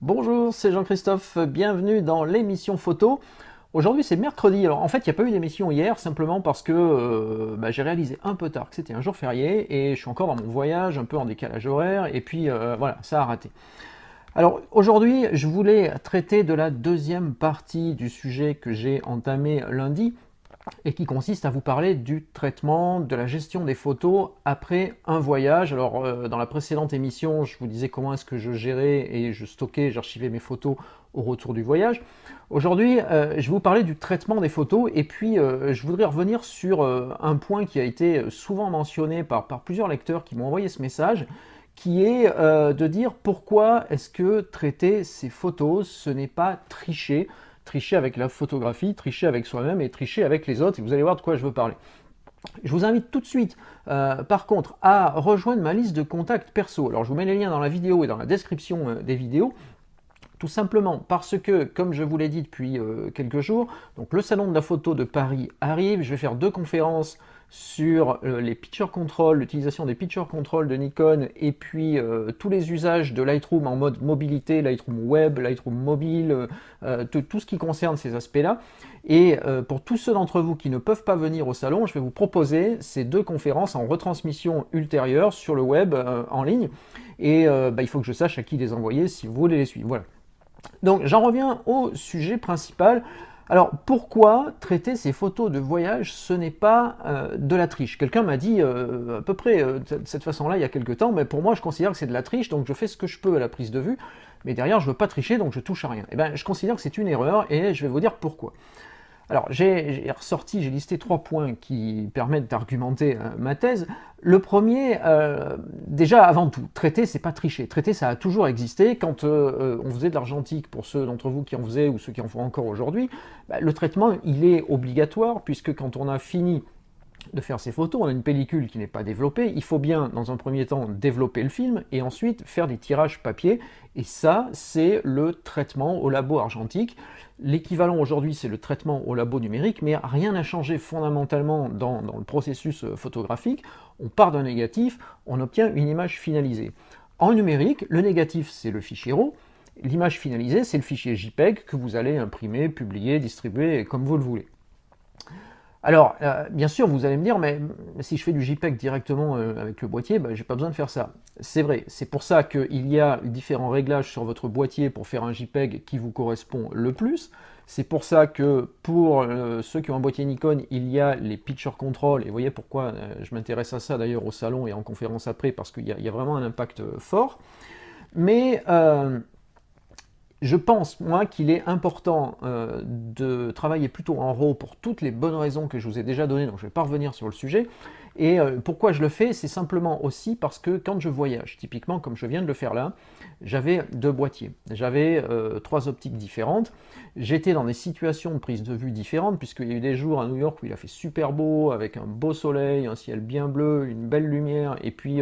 Bonjour, c'est Jean-Christophe, bienvenue dans l'émission photo. Aujourd'hui c'est mercredi, alors en fait il n'y a pas eu d'émission hier simplement parce que j'ai réalisé un peu tard que c'était un jour férié et je suis encore dans mon voyage, un peu en décalage horaire et puis voilà, ça a raté. Alors aujourd'hui je voulais traiter de la deuxième partie du sujet que j'ai entamé lundi et qui consiste à vous parler du traitement, de la gestion des photos après un voyage. Alors dans la précédente émission, je vous disais comment est-ce que je gérais et je stockais, j'archivais mes photos au retour du voyage. Aujourd'hui, je vais vous parler du traitement des photos et puis je voudrais revenir sur un point qui a été souvent mentionné par plusieurs lecteurs qui m'ont envoyé ce message, qui est de dire pourquoi est-ce que traiter ces photos, ce n'est pas tricher, tricher avec la photographie, tricher avec soi-même et tricher avec les autres, et vous allez voir de quoi je veux parler. Je vous invite tout de suite, par contre, à rejoindre ma liste de contacts perso. Alors je vous mets les liens dans la vidéo et dans la description des vidéos, tout simplement parce que, comme je vous l'ai dit depuis quelques jours, donc le salon de la photo de Paris arrive, je vais faire 2 conférences sur les picture control, l'utilisation des picture control de Nikon et puis tous les usages de Lightroom en mode mobilité, Lightroom web, Lightroom mobile, tout ce qui concerne ces aspects-là. Et pour tous ceux d'entre vous qui ne peuvent pas venir au salon, je vais vous proposer ces 2 conférences en retransmission ultérieure sur le web en ligne. Et il faut que je sache à qui les envoyer si vous voulez les suivre. Voilà. Donc j'en reviens au sujet principal. Alors pourquoi traiter ces photos de voyage, ce n'est pas de la triche? Quelqu'un m'a dit à peu près de cette façon-là il y a quelques temps, mais pour moi je considère que c'est de la triche, donc je fais ce que je peux à la prise de vue, mais derrière je ne veux pas tricher, donc je touche à rien. Et bien je considère que c'est une erreur et je vais vous dire pourquoi. Alors j'ai listé 3 points qui permettent d'argumenter ma thèse. Le premier, déjà avant tout, traiter c'est pas tricher. Traiter ça a toujours existé. Quand on faisait de l'argentique, pour ceux d'entre vous qui en faisaient ou ceux qui en font encore aujourd'hui, le traitement il est obligatoire puisque quand on a fini de faire ces photos, on a une pellicule qui n'est pas développée, il faut bien dans un premier temps développer le film et ensuite faire des tirages papier, et ça c'est le traitement au labo argentique. L'équivalent aujourd'hui c'est le traitement au labo numérique, mais rien n'a changé fondamentalement dans le processus photographique. On part d'un négatif, on obtient une image finalisée. En numérique, le négatif c'est le fichier RAW, l'image finalisée c'est le fichier JPEG que vous allez imprimer, publier, distribuer comme vous le voulez. Alors, bien sûr, vous allez me dire, mais si je fais du JPEG directement avec le boîtier, j'ai pas besoin de faire ça. C'est vrai, c'est pour ça qu'il y a différents réglages sur votre boîtier pour faire un JPEG qui vous correspond le plus. C'est pour ça que pour ceux qui ont un boîtier Nikon, il y a les picture control, et vous voyez pourquoi je m'intéresse à ça d'ailleurs au salon et en conférence après, parce qu'il y a vraiment un impact fort. Mais je pense, moi, qu'il est important de travailler plutôt en RAW pour toutes les bonnes raisons que je vous ai déjà données, donc je ne vais pas revenir sur le sujet. Et pourquoi je le fais, c'est simplement aussi parce que quand je voyage, typiquement comme je viens de le faire là, j'avais 2 boîtiers, j'avais 3 optiques différentes, j'étais dans des situations de prise de vue différentes, puisqu'il y a eu des jours à New York où il a fait super beau, avec un beau soleil, un ciel bien bleu, une belle lumière, et puis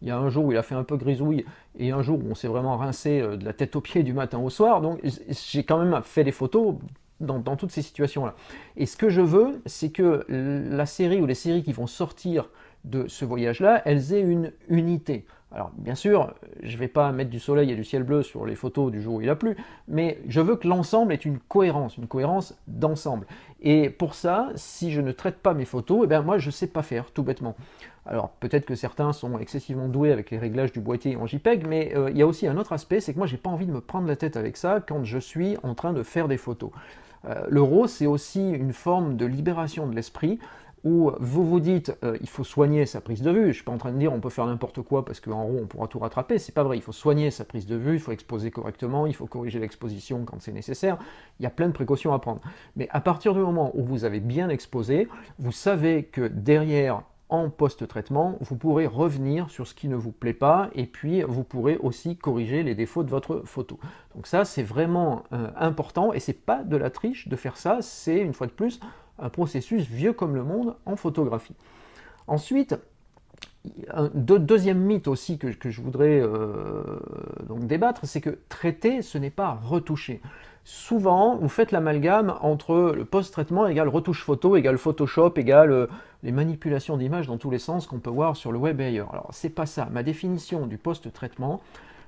il y a un jour où il a fait un peu grisouille, et un jour où on s'est vraiment rincé de la tête aux pieds du matin au soir, donc j'ai quand même fait des photos dans toutes ces situations-là. Et ce que je veux, c'est que la série ou les séries qui vont sortir de ce voyage-là, elles aient une unité. Alors bien sûr, je ne vais pas mettre du soleil et du ciel bleu sur les photos du jour où il a plu, mais je veux que l'ensemble ait une cohérence d'ensemble. Et pour ça, si je ne traite pas mes photos, eh bien moi je ne sais pas faire, tout bêtement. Alors peut-être que certains sont excessivement doués avec les réglages du boîtier en JPEG, mais il y a aussi un autre aspect, c'est que moi j'ai pas envie de me prendre la tête avec ça quand je suis en train de faire des photos. Le RAW, c'est aussi une forme de libération de l'esprit, où vous vous dites il faut soigner sa prise de vue. Je ne suis pas en train de dire on peut faire n'importe quoi parce qu'en RAW on pourra tout rattraper, c'est pas vrai, il faut soigner sa prise de vue, il faut exposer correctement, il faut corriger l'exposition quand c'est nécessaire, il y a plein de précautions à prendre. Mais à partir du moment où vous avez bien exposé, vous savez que derrière, en post-traitement, vous pourrez revenir sur ce qui ne vous plaît pas et puis vous pourrez aussi corriger les défauts de votre photo. Donc ça c'est vraiment important et c'est pas de la triche de faire ça, c'est une fois de plus un processus vieux comme le monde en photographie. Ensuite, un deuxième mythe aussi que je voudrais donc débattre, c'est que traiter, ce n'est pas retoucher. Souvent, vous faites l'amalgame entre le post-traitement égale retouche photo, égale Photoshop, égale les manipulations d'images dans tous les sens qu'on peut voir sur le web et ailleurs. Alors, c'est pas ça. Ma définition du post-traitement,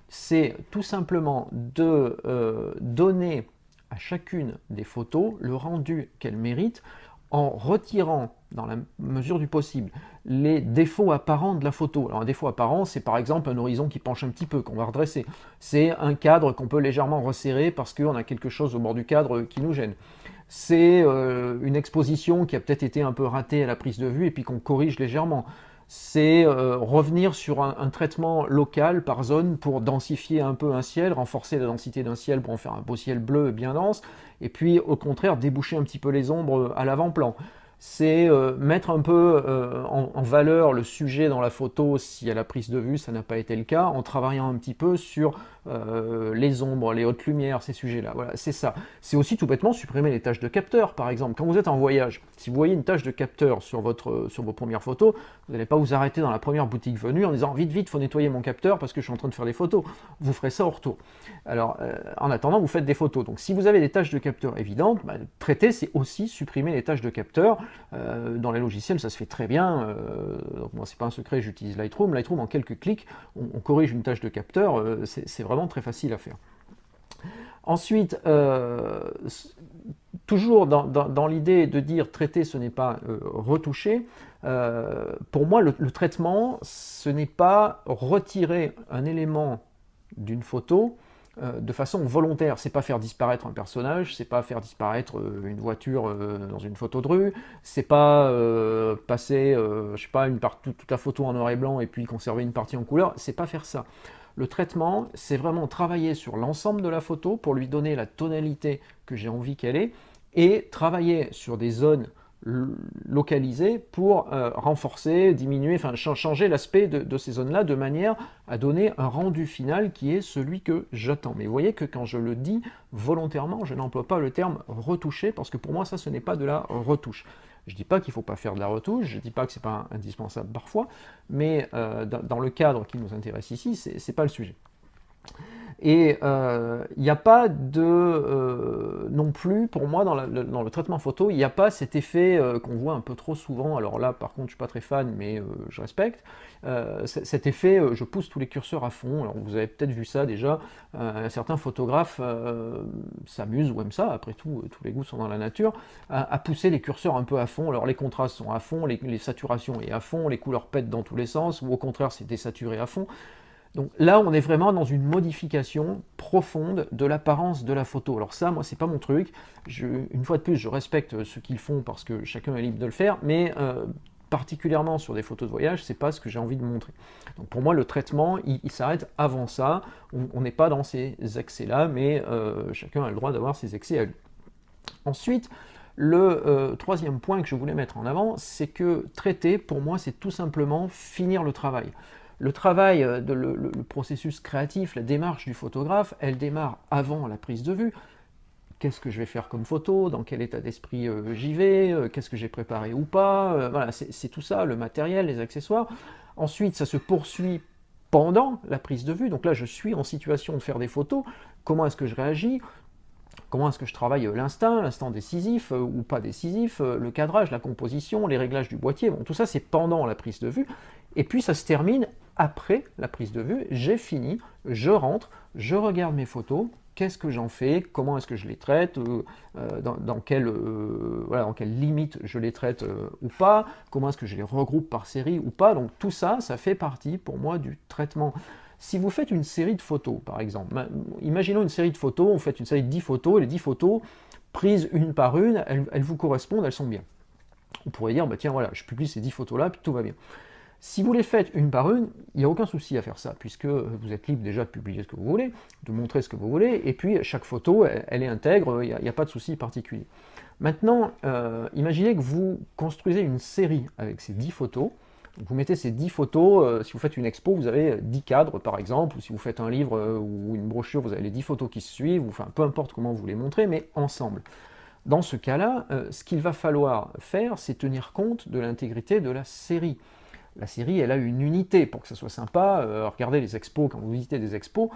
c'est tout simplement de donner à chacune des photos le rendu qu'elle mérite en retirant, dans la mesure du possible, les défauts apparents de la photo. Alors un défaut apparent, c'est par exemple un horizon qui penche un petit peu, qu'on va redresser. C'est un cadre qu'on peut légèrement resserrer parce qu'on a quelque chose au bord du cadre qui nous gêne. C'est une exposition qui a peut-être été un peu ratée à la prise de vue et puis qu'on corrige légèrement. C'est revenir sur un traitement local par zone pour densifier un peu un ciel, renforcer la densité d'un ciel pour en faire un beau ciel bleu bien dense, et puis au contraire déboucher un petit peu les ombres à l'avant-plan. C'est mettre un peu en valeur le sujet dans la photo si à la prise de vue ça n'a pas été le cas, en travaillant un petit peu sur les ombres, les hautes lumières, ces sujets-là. Voilà, c'est ça. C'est aussi tout bêtement supprimer les tâches de capteur, par exemple. Quand vous êtes en voyage, si vous voyez une tâche de capteur sur vos premières photos, vous n'allez pas vous arrêter dans la première boutique venue en disant vite, vite, faut nettoyer mon capteur parce que je suis en train de faire des photos. Vous ferez ça au retour. Alors, en attendant, vous faites des photos. Donc, si vous avez des tâches de capteur évidentes, traiter, c'est aussi supprimer les tâches de capteur. Dans les logiciels, ça se fait très bien. Donc, moi, c'est pas un secret, j'utilise Lightroom. Lightroom, en quelques clics, on corrige une tâche de capteur. C'est vraiment très facile à faire. Ensuite, toujours dans l'idée de dire traiter, ce n'est pas retoucher, pour moi, le traitement, ce n'est pas retirer un élément d'une photo de façon volontaire. C'est pas faire disparaître un personnage, c'est pas faire disparaître une voiture dans une photo de rue, c'est pas passer, je sais pas, toute la photo en noir et blanc et puis conserver une partie en couleur, c'est pas faire ça. Le traitement, c'est vraiment travailler sur l'ensemble de la photo pour lui donner la tonalité que j'ai envie qu'elle ait et travailler sur des zones localisées pour renforcer, diminuer, enfin changer l'aspect de ces zones-là de manière à donner un rendu final qui est celui que j'attends. Mais vous voyez que quand je le dis volontairement, je n'emploie pas le terme retoucher parce que pour moi ça ce n'est pas de la retouche. Je ne dis pas qu'il ne faut pas faire de la retouche, je ne dis pas que ce n'est pas indispensable parfois, mais dans le cadre qui nous intéresse ici, ce n'est pas le sujet. Et il n'y a pas de non plus, pour moi, dans le traitement photo, il n'y a pas cet effet qu'on voit un peu trop souvent. Alors là, par contre, je ne suis pas très fan, mais je respecte. Cet effet, je pousse tous les curseurs à fond. Alors vous avez peut-être vu ça déjà. Certains photographes s'amusent ou aiment ça. Après tout, tous les goûts sont dans la nature. À pousser les curseurs un peu à fond. Alors les contrastes sont à fond, les saturations est à fond, les couleurs pètent dans tous les sens, ou au contraire, c'est désaturé à fond. Donc là, on est vraiment dans une modification profonde de l'apparence de la photo. Alors ça, moi, c'est pas mon truc. Une fois de plus, je respecte ce qu'ils font parce que chacun est libre de le faire, mais particulièrement sur des photos de voyage, c'est pas ce que j'ai envie de montrer. Donc pour moi, le traitement, il s'arrête avant ça. On n'est pas dans ces excès-là, mais chacun a le droit d'avoir ses excès à lui. Ensuite, le troisième point que je voulais mettre en avant, c'est que traiter, pour moi, c'est tout simplement finir le travail. Le travail, le processus créatif, la démarche du photographe, elle démarre avant la prise de vue. Qu'est-ce que je vais faire comme photo, dans quel état d'esprit j'y vais, qu'est-ce que j'ai préparé ou pas, voilà, c'est tout ça, le matériel, les accessoires. Ensuite, ça se poursuit pendant la prise de vue, donc là je suis en situation de faire des photos, comment est-ce que je réagis, comment est-ce que je travaille l'instant décisif ou pas décisif, le cadrage, la composition, les réglages du boîtier, bon, tout ça c'est pendant la prise de vue, et puis ça se termine après la prise de vue, j'ai fini, je rentre, je regarde mes photos, qu'est-ce que j'en fais, comment est-ce que je les traite, dans quelle limite je les traite ou pas, comment est-ce que je les regroupe par série ou pas, donc tout ça, ça fait partie pour moi du traitement. Si vous faites une série de photos, par exemple, imaginons une série de photos, vous faites une série de 10 photos, et les 10 photos, prises une par une, elles vous correspondent, elles sont bien. On pourrait dire, bah tiens, voilà, je publie ces 10 photos-là, puis tout va bien. Si vous les faites une par une, il n'y a aucun souci à faire ça, puisque vous êtes libre déjà de publier ce que vous voulez, de montrer ce que vous voulez, et puis chaque photo, elle est intègre, il n'y a pas de souci particulier. Maintenant, imaginez que vous construisez une série avec ces 10 photos, vous mettez ces 10 photos, si vous faites une expo, vous avez 10 cadres par exemple, ou si vous faites un livre ou une brochure, vous avez les 10 photos qui se suivent, enfin peu importe comment vous les montrez, mais ensemble. Dans ce cas-là, ce qu'il va falloir faire, c'est tenir compte de l'intégrité de la série. La série, elle a une unité pour que ça soit sympa. Regardez les expos, quand vous visitez des expos,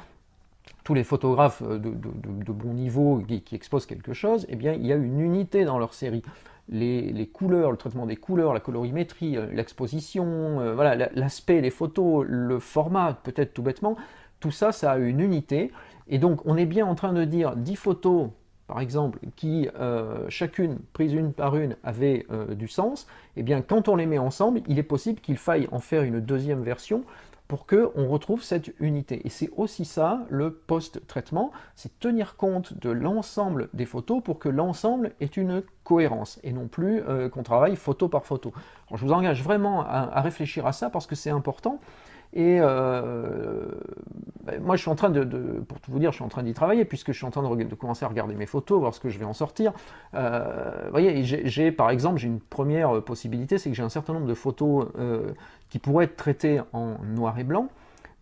tous les photographes de bon niveau qui exposent quelque chose, eh bien, il y a une unité dans leur série. Les couleurs, le traitement des couleurs, la colorimétrie, l'exposition, voilà, l'aspect des photos, le format, peut-être tout bêtement, tout ça, ça a une unité. Et donc, on est bien en train de dire 10 photos, par exemple, qui chacune, prise une par une, avait du sens. Eh bien, quand on les met ensemble, il est possible qu'il faille en faire une deuxième version pour qu'on retrouve cette unité. Et c'est aussi ça, le post-traitement, c'est tenir compte de l'ensemble des photos pour que l'ensemble ait une cohérence, et non plus qu'on travaille photo par photo. Alors, je vous engage vraiment à réfléchir à ça, parce que c'est important. Et moi, je suis en train pour tout vous dire, je suis en train d'y travailler, puisque je suis en train de commencer à regarder mes photos, voir ce que je vais en sortir. Vous voyez, par exemple, j'ai une première possibilité, c'est que j'ai un certain nombre de photos qui pourraient être traitées en noir et blanc,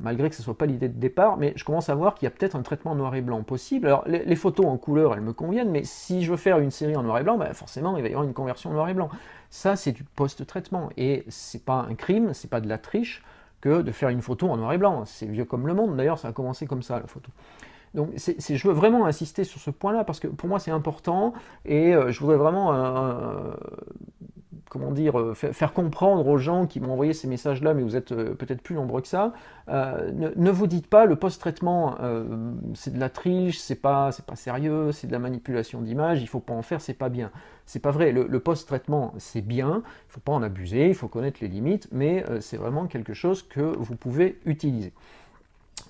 malgré que ce ne soit pas l'idée de départ, mais je commence à voir qu'il y a peut-être un traitement noir et blanc possible. Alors, les photos en couleur, elles me conviennent, mais si je veux faire une série en noir et blanc, forcément, il va y avoir une conversion noir et blanc. Ça, c'est du post-traitement, et c'est pas un crime, c'est pas de la triche, que de faire une photo en noir et blanc. C'est vieux comme le monde, d'ailleurs, ça a commencé comme ça, la photo. Donc je veux vraiment insister sur ce point-là, parce que pour moi c'est important, et je voudrais vraiment comment dire, faire comprendre aux gens qui m'ont envoyé ces messages-là, mais vous êtes peut-être plus nombreux que ça, ne vous dites pas le post-traitement c'est de la triche, c'est pas sérieux, c'est de la manipulation d'image, il faut pas en faire, c'est pas bien. C'est pas vrai, le post-traitement c'est bien, il faut pas en abuser, il faut connaître les limites, mais c'est vraiment quelque chose que vous pouvez utiliser.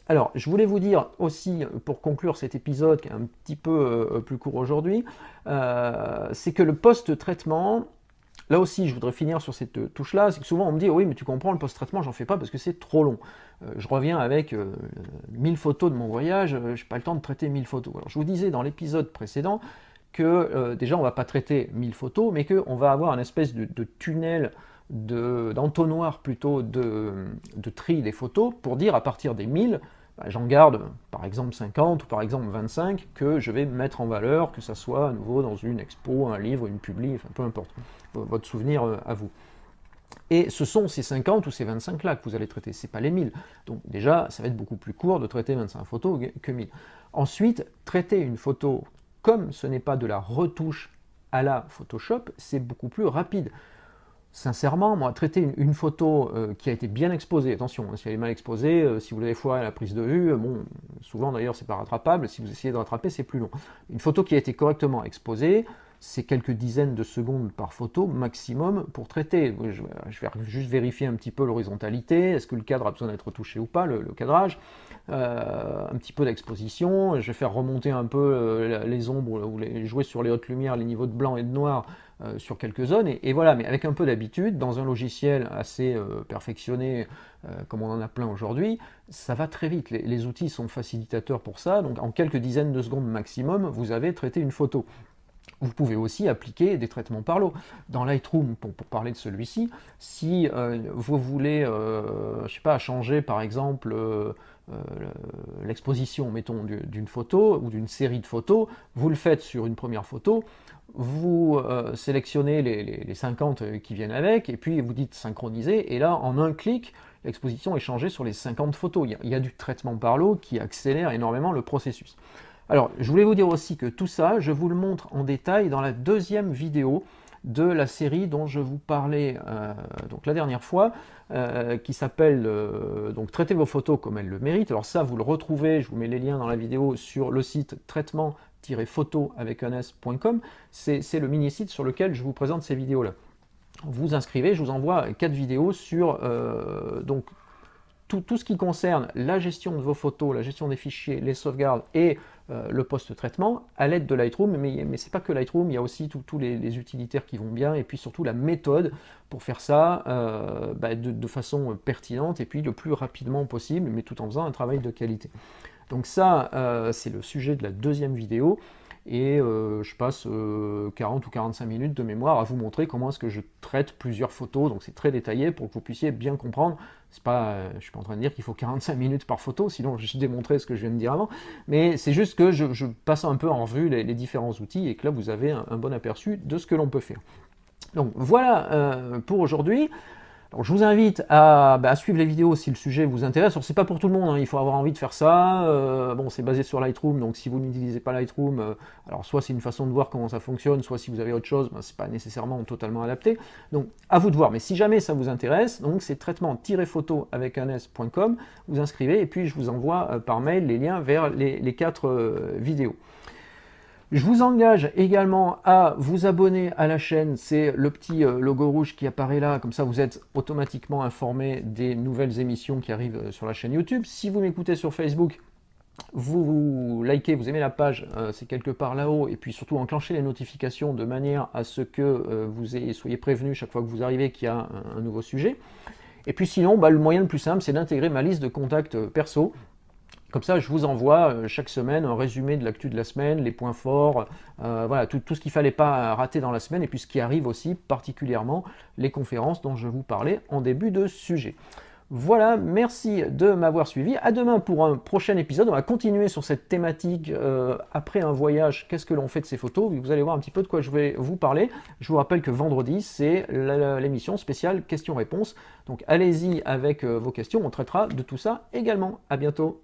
Alors, je voulais vous dire aussi, pour conclure cet épisode qui est un petit peu plus court aujourd'hui, c'est que le post-traitement, là aussi, je voudrais finir sur cette touche-là, c'est que souvent on me dit « Oui, mais tu comprends, le post-traitement, j'en fais pas parce que c'est trop long. Je reviens avec 1000 photos de mon voyage, je n'ai pas le temps de traiter 1000 photos. » Alors, je vous disais dans l'épisode précédent que déjà, on ne va pas traiter 1000 photos, mais qu'on va avoir une espèce de tunnel, d'entonnoir plutôt, de tri des photos, pour dire à partir des 1000, j'en garde par exemple 50 ou par exemple 25 que je vais mettre en valeur, que ça soit à nouveau dans une expo, un livre, une publi, enfin peu importe, votre souvenir à vous. Et ce sont ces 50 ou ces 25-là que vous allez traiter, ce n'est pas les 1000. Donc déjà, ça va être beaucoup plus court de traiter 25 photos que 1000. Ensuite, traiter une photo, comme ce n'est pas de la retouche à la Photoshop, c'est beaucoup plus rapide. Sincèrement, moi, traiter une photo qui a été bien exposée, attention, si elle est mal exposée, si vous l'avez foiré à la prise de vue, bon, souvent d'ailleurs c'est pas rattrapable, si vous essayez de rattraper, c'est plus long. Une photo qui a été correctement exposée, c'est quelques dizaines de secondes par photo maximum pour traiter. Je vais juste vérifier un petit peu l'horizontalité, est-ce que le cadre a besoin d'être touché ou pas, le cadrage, un petit peu d'exposition, je vais faire remonter un peu les ombres, ou jouer sur les hautes lumières, les niveaux de blanc et de noir, sur quelques zones, et voilà, mais avec un peu d'habitude, dans un logiciel assez perfectionné, comme on en a plein aujourd'hui, ça va très vite, les outils sont facilitateurs pour ça, donc en quelques dizaines de secondes maximum, vous avez traité une photo. Vous pouvez aussi appliquer des traitements par l'eau. Dans Lightroom, pour parler de celui-ci, si vous voulez, je sais pas, changer par exemple l'exposition, mettons, d'une photo ou d'une série de photos, vous le faites sur une première photo, vous sélectionnez les 50 qui viennent avec, et puis vous dites synchroniser, et là, en un clic, l'exposition est changée sur les 50 photos. Il y a du traitement par l'eau qui accélère énormément le processus. Alors, je voulais vous dire aussi que tout ça, je vous le montre en détail dans la deuxième vidéo de la série dont je vous parlais donc la dernière fois, qui s'appelle donc Traitez vos photos comme elles le méritent. Alors ça, vous le retrouvez, je vous mets les liens dans la vidéo sur le site traitement-photo avec un s.com. C'est le mini-site sur lequel je vous présente ces vidéos-là. Vous inscrivez, je vous envoie 4 vidéos sur donc tout ce qui concerne la gestion de vos photos, la gestion des fichiers, les sauvegardes et le post-traitement à l'aide de Lightroom, mais c'est pas que Lightroom, il y a aussi tous les utilitaires qui vont bien, et puis surtout la méthode pour faire ça de façon pertinente et puis le plus rapidement possible, mais tout en faisant un travail de qualité. Donc ça, c'est le sujet de la deuxième vidéo, et je passe 40 ou 45 minutes de mémoire à vous montrer comment est-ce que je traite plusieurs photos, donc c'est très détaillé pour que vous puissiez bien comprendre. C'est pas, je suis pas en train de dire qu'il faut 45 minutes par photo, sinon je démontrais ce que je viens de dire avant, mais c'est juste que je passe un peu en revue les différents outils, et que là vous avez un bon aperçu de ce que l'on peut faire. Donc voilà pour aujourd'hui. Alors, je vous invite à suivre les vidéos si le sujet vous intéresse. Alors, c'est pas pour tout le monde, hein, il faut avoir envie de faire ça. Bon, c'est basé sur Lightroom, donc si vous n'utilisez pas Lightroom, alors soit c'est une façon de voir comment ça fonctionne, soit si vous avez autre chose, ben, c'est pas nécessairement totalement adapté. Donc, à vous de voir. Mais si jamais ça vous intéresse, donc c'est traitement-photo avec un s.com, vous inscrivez et puis je vous envoie par mail les liens vers les 4 vidéos. Je vous engage également à vous abonner à la chaîne, c'est le petit logo rouge qui apparaît là, comme ça vous êtes automatiquement informé des nouvelles émissions qui arrivent sur la chaîne YouTube. Si vous m'écoutez sur Facebook, vous likez, vous aimez la page, c'est quelque part là-haut, et puis surtout enclenchez les notifications de manière à ce que soyez prévenus chaque fois que vous arrivez qu'il y a un nouveau sujet. Et puis sinon, le moyen le plus simple, c'est d'intégrer ma liste de contacts perso. Comme ça, je vous envoie chaque semaine un résumé de l'actu de la semaine, les points forts, voilà, tout ce qu'il ne fallait pas rater dans la semaine, et puis ce qui arrive aussi, particulièrement les conférences dont je vous parlais en début de sujet. Voilà, merci de m'avoir suivi. À demain pour un prochain épisode. On va continuer sur cette thématique après un voyage. Qu'est-ce que l'on fait de ces photos? Vous allez voir un petit peu de quoi je vais vous parler. Je vous rappelle que vendredi, c'est l'émission spéciale questions-réponses. Donc allez-y avec vos questions. On traitera de tout ça également. À bientôt.